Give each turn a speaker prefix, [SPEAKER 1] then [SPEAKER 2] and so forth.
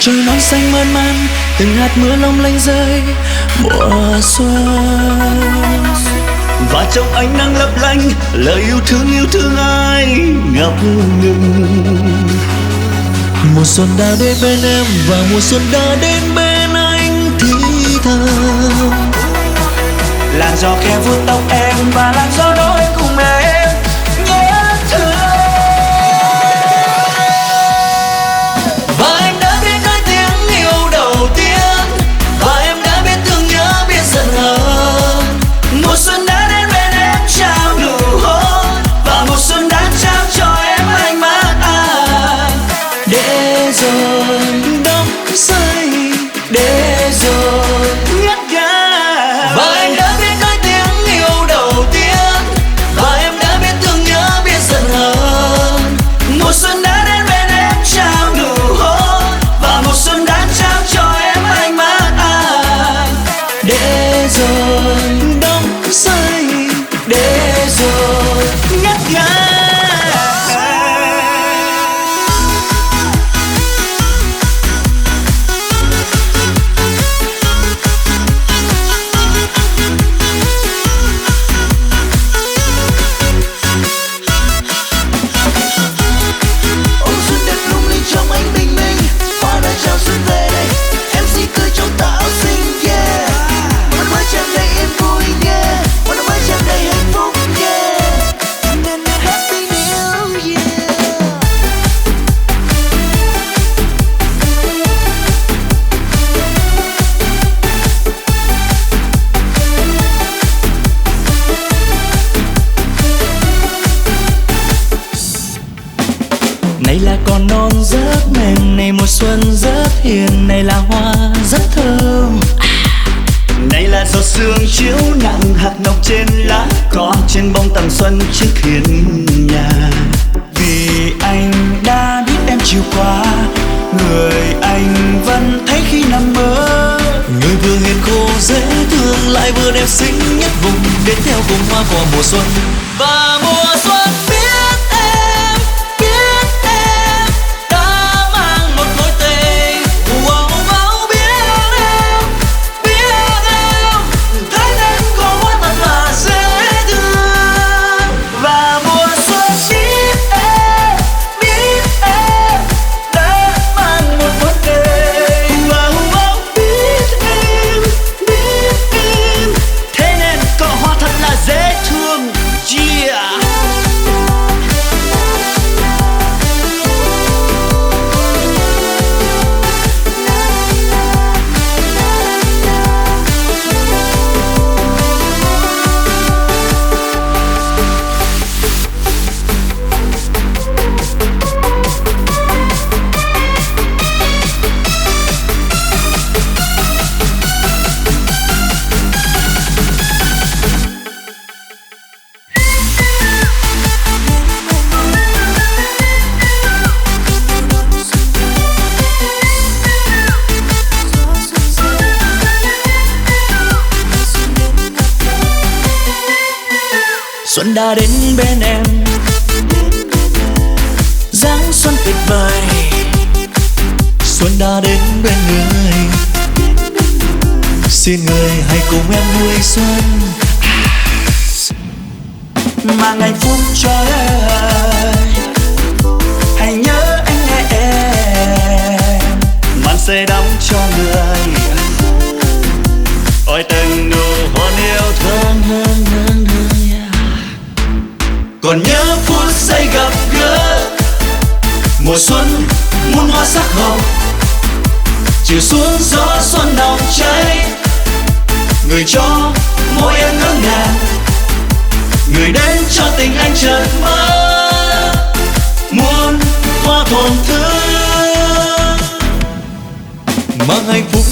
[SPEAKER 1] trời non xanh mơn man, từng hạt mưa long lanh rơi mùa xuân.
[SPEAKER 2] Và trong ánh nắng lấp lánh, lời yêu thương ai ngập ngừng.
[SPEAKER 1] Mùa xuân đã đến bên em và mùa xuân đã đến bên anh thì thầm.
[SPEAKER 2] Làn gió khẽ vuốt tóc em và làn gió nói cùng em nhớ thương.
[SPEAKER 1] Và em đã biết nói tiếng yêu đầu tiên, và em đã biết thương nhớ biết giận hờn.
[SPEAKER 2] Mùa xuân đã đến bên em trao nụ hôn, và mùa xuân đã trao cho em ánh mắt anh.
[SPEAKER 1] Để rồi đắm say, để rồi
[SPEAKER 2] ngất ngây.
[SPEAKER 1] và em đã biết nói tiếng yêu đầu tiên, và em đã biết thương nhớ biết giận hờn.
[SPEAKER 2] Mùa xuân đã đến bên em trao nụ hôn, và mùa xuân đã trao cho em ánh mắt anh.
[SPEAKER 1] Để rồi đắm say, để rồi
[SPEAKER 2] Ngất ngây.
[SPEAKER 3] Ôi xuân đẹp lung linh trong ánh bình minh, hoa đã chào xuân về đây, em xinh tươi trong tà áo xinh, yeah. Một năm mới tràn đầy yên vui, yeah. Một năm mới tràn đầy hạnh phúc, yeah. Happy New Year.
[SPEAKER 1] này là con non rất mềm, này mùa xuân rất hiền, này là hoa rất thơm.
[SPEAKER 2] Này là giọt sương chiếu nặng hạt ngọc trên lá cỏ, trên bông tầm xuân trước hiên nhà. Vì anh đã biết em chiều qua, người anh vẫn thấy khi nằm mơ.
[SPEAKER 1] Người vừa hiền khô dễ thương, lại vừa đẹp xinh nhất vùng, đến theo cùng hoa cỏ mùa xuân. Và mùa xuân biết em đã mang một mối tình. Wow, wow, biết em thấy em có hoa thật là dễ thương.
[SPEAKER 2] Và mùa xuân biết em đã mang một mối tình. Wow, wow, biết em thế nên có hoa thật là dễ thương, yeah.
[SPEAKER 1] Xuân đã đến bên em, dáng xuân tuyệt vời. Xuân đã đến bên người, xin người hãy cùng em vui xuân.
[SPEAKER 2] Mang hạnh phúc cho em, hãy nhớ anh nghe em. Màn say đắm cho người, ôi từng nụ hôn yêu thương. Còn nhớ phút giây gặp gỡ, mùa xuân muôn hoa sắc hồng, chiều xuống gió xuân nồng cháy. Người cho môi em ngỡ ngàng, người đến cho tình anh chợt mơ. Muôn hoa thổn thức,
[SPEAKER 1] mang hạnh phúc